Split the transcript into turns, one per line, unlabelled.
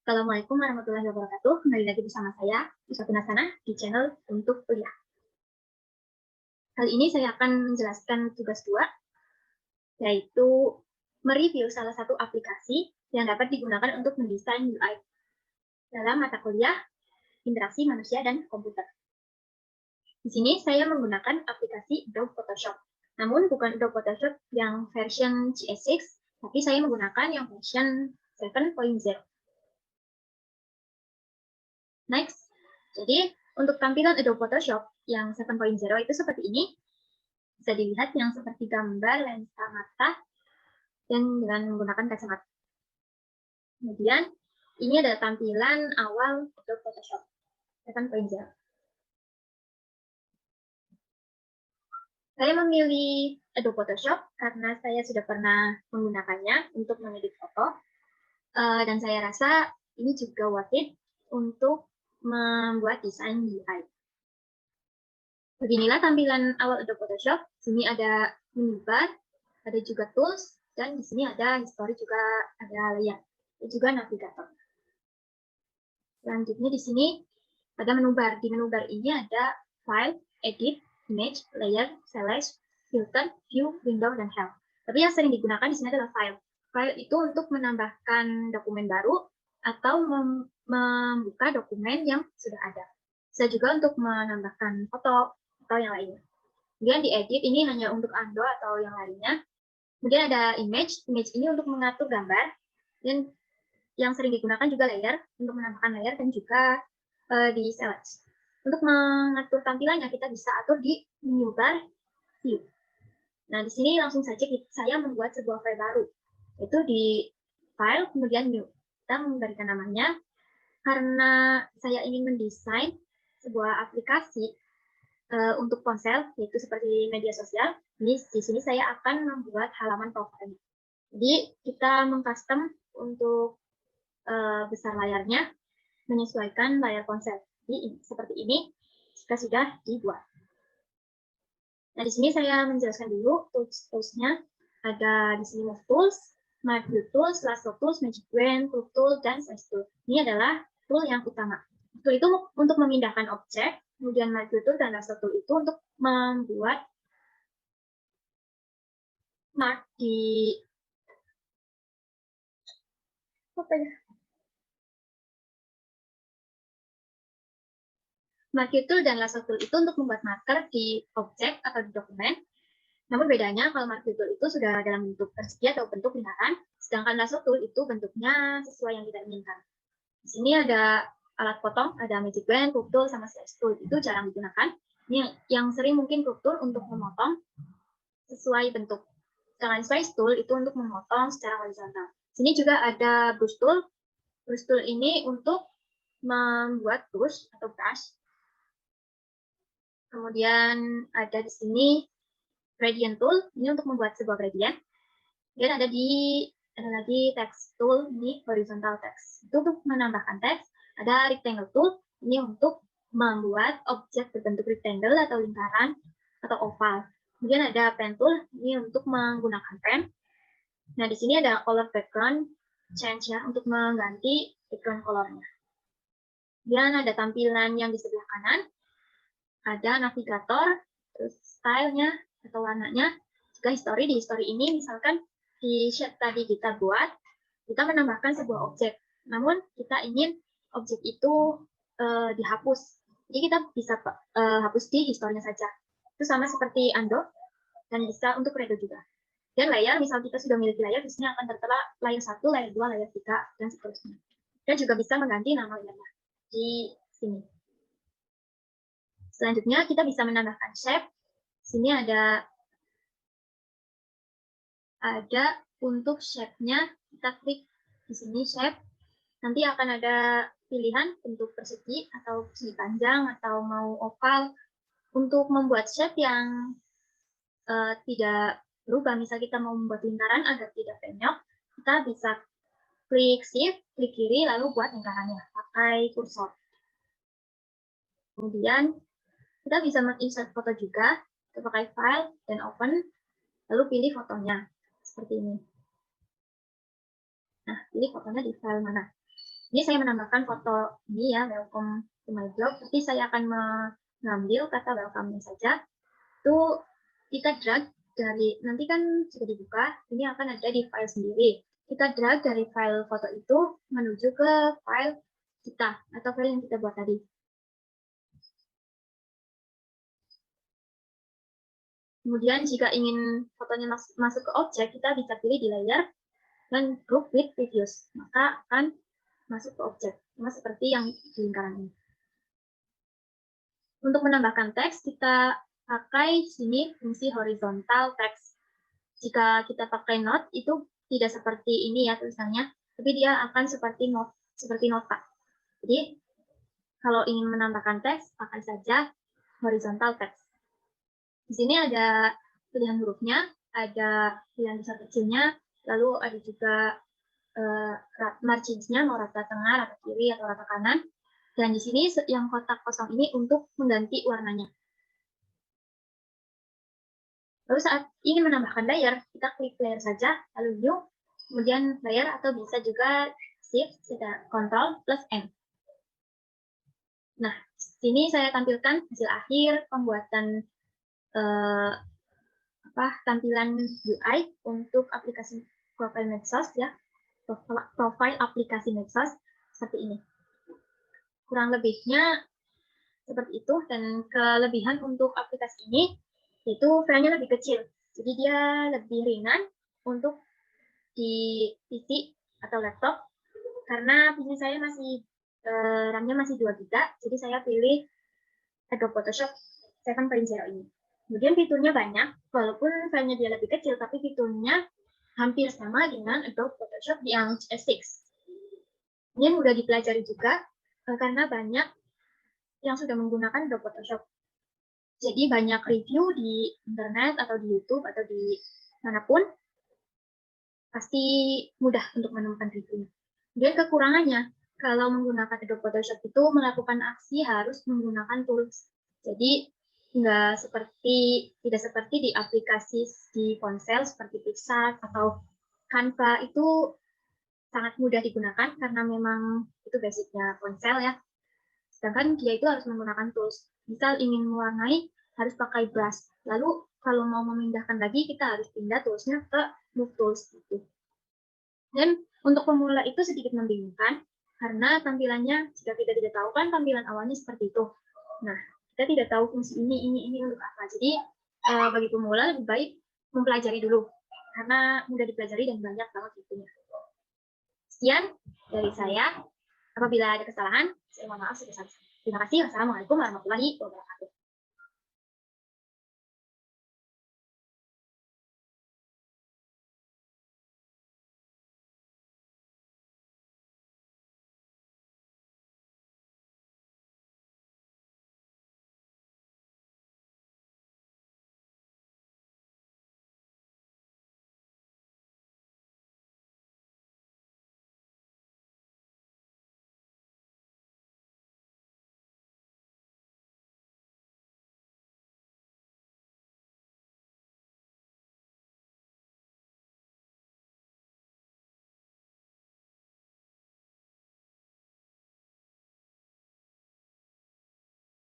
Assalamualaikum warahmatullahi wabarakatuh. Kembali lagi bersama saya, Yusuf Nasana, di channel untuk kuliah. Kali ini saya akan menjelaskan tugas 2, yaitu mereview salah satu aplikasi yang dapat digunakan untuk mendesain UI dalam mata kuliah interaksi manusia dan komputer. Di sini saya menggunakan aplikasi Adobe Photoshop. Namun bukan Adobe Photoshop yang version CS6, tapi saya menggunakan yang version 7.0. Next, jadi untuk tampilan Adobe Photoshop yang 7.0 itu seperti ini. Bisa dilihat yang seperti gambar lensa mata dan dengan menggunakan kacamata. Kemudian, ini adalah tampilan awal Adobe Photoshop 7.0. Saya memilih Adobe Photoshop karena saya sudah pernah menggunakannya untuk mengedit foto. Dan saya rasa ini juga worth it untuk membuat desain UI. Beginilah tampilan awal Adobe Photoshop. Sini ada menu bar, ada juga tools, dan di sini ada history juga, ada layer, dan juga navigator. Selanjutnya di sini ada menu bar. Di menu bar ini ada file, edit, image, layer, select, filter, view, window, dan help. Tapi yang sering digunakan di sini adalah file. File itu untuk menambahkan dokumen baru atau membuka dokumen yang sudah ada. Bisa juga untuk menambahkan foto atau yang lainnya. Kemudian di edit ini hanya untuk undo atau yang lainnya. Kemudian ada image. Image ini untuk mengatur gambar. Dan yang sering digunakan juga layer, untuk menambahkan layer dan juga di select. Untuk mengatur tampilannya, kita bisa atur di menu bar view. Nah, di sini langsung saja saya membuat sebuah file baru. Itu di file, kemudian new. Kita memberikan namanya. Karena saya ingin mendesain sebuah aplikasi untuk ponsel, yaitu seperti media sosial, di sini saya akan membuat halaman profile. Jadi kita mengcustom untuk besar layarnya menyesuaikan layar ponsel. Jadi seperti ini jika sudah dibuat. Nah, di sini saya menjelaskan dulu tools-nya. Ada di sini Move Tools, My View Tools, Lasso Tools, Magic Wand, Tool Tool, dan Size Tool. Ini adalah tool yang utama. Tool itu untuk memindahkan objek, kemudian My View Tool dan Lasso Tool itu untuk membuat mark di Marquee Tool dan Lasso Tool itu untuk membuat marker di objek atau di dokumen. Namun bedanya kalau Marquee Tool itu sudah dalam bentuk persegi atau bentuk lingkaran, sedangkan Lasso Tool itu bentuknya sesuai yang kita inginkan. Di sini ada alat potong, ada Magic Wand, Curve Tool, sama Slice Tool. Itu jarang digunakan. Ini yang sering mungkin Curve Tool untuk memotong sesuai bentuk. Sedangkan Slice Tool itu untuk memotong secara horizontal. Di sini juga ada Brush Tool. Brush Tool ini untuk membuat brush atau brush. Kemudian ada di sini Gradient Tool, ini untuk membuat sebuah gradient. Dan ada lagi Text Tool, ini horizontal text. Itu untuk menambahkan teks. Ada Rectangle Tool, ini untuk membuat objek berbentuk rectangle atau lingkaran atau oval. Kemudian ada Pen Tool, ini untuk menggunakan pen. Nah, di sini ada Color Background Change ya, untuk mengganti background colornya. Kemudian ada tampilan yang di sebelah kanan, ada navigator, terus stylenya atau warnanya, juga history. Di history ini misalkan di sheet tadi kita buat, kita menambahkan sebuah objek. Namun kita ingin objek itu dihapus. Jadi kita bisa hapus di historinya saja. Itu sama seperti undo dan bisa untuk redo juga. Dan layer, misal kita sudah memiliki layer, di sini akan tertera layer 1, layer 2, layer 3, dan seterusnya. Dan juga bisa mengganti nama layernya di sini. Selanjutnya kita bisa menambahkan shape. Sini ada untuk shape-nya, kita klik di sini shape. Nanti akan ada pilihan bentuk persegi atau persegi panjang atau mau oval. Untuk membuat shape yang tidak berubah, misal kita mau membuat lingkaran agar tidak penyok, kita bisa klik shift, klik kiri, lalu buat lingkarannya pakai kursor. Kemudian kita bisa menginsert foto juga, kita pakai file dan open, lalu pilih fotonya seperti ini. Nah, pilih fotonya di file mana. Ini saya menambahkan foto ini ya, welcome to my blog. Tapi saya akan mengambil kata welcome-nya saja. Itu kita drag dari, nanti kan sudah dibuka, ini akan ada di file sendiri. Kita drag dari file foto itu menuju ke file kita, atau file yang kita buat tadi. Kemudian jika ingin fotonya masuk ke objek, kita bisa pilih di layer dan group with previews. Maka akan masuk ke objek, sama seperti yang di lingkaran ini. Untuk menambahkan teks, kita pakai sini fungsi horizontal text. Jika kita pakai note, itu tidak seperti ini ya tulisannya, tapi dia akan seperti nota. Jadi, kalau ingin menambahkan teks, pakai saja horizontal text. Di sini ada pilihan hurufnya, ada pilihan besar kecilnya, lalu ada juga margins-nya, mau rata tengah, rata kiri, atau rata kanan. Dan di sini yang kotak kosong ini untuk mengganti warnanya. Lalu saat ingin menambahkan layer, kita klik layer saja, lalu new, kemudian layer, atau bisa juga shift, control, plus N. Nah, di sini saya tampilkan hasil akhir pembuatan tampilan UI untuk aplikasi profile medsos ya, profile aplikasi medsos seperti ini. Kurang lebihnya seperti itu, dan kelebihan untuk aplikasi ini yaitu filenya lebih kecil, jadi dia lebih ringan untuk di PC atau laptop, karena PC saya masih RAM-nya masih 2 GB, jadi saya pilih Adobe Photoshop 7.0 ini. Kemudian fiturnya banyak, walaupun filenya dia lebih kecil, tapi fiturnya hampir sama dengan Adobe Photoshop yang CS6. Ini mudah dipelajari juga, karena banyak yang sudah menggunakan Adobe Photoshop. Jadi banyak review di internet atau di YouTube atau di manapun, pasti mudah untuk menemukan reviewnya. Kemudian kekurangannya, kalau menggunakan Adobe Photoshop itu melakukan aksi harus menggunakan tools. Jadi tidak seperti di aplikasi di ponsel seperti Pixar atau Canva, itu sangat mudah digunakan karena memang itu basicnya ponsel ya. Sedangkan dia itu harus menggunakan tools. Misal ingin mewarnai, harus pakai brush. Lalu kalau mau memindahkan lagi, kita harus pindah toolsnya ke Move Tools. Gitu. Dan untuk pemula itu sedikit membingungkan, karena tampilannya, jika kita tidak tahu kan tampilan awalnya seperti itu. Nah, kita tidak tahu fungsi ini untuk apa. Jadi, bagi pemula lebih baik mempelajari dulu, karena mudah dipelajari dan banyak banget fiturnya. Sekian dari saya. Apabila ada kesalahan, saya mohon maaf sebesar-besarnya. Terima kasih. Wassalamualaikum warahmatullahi wabarakatuh.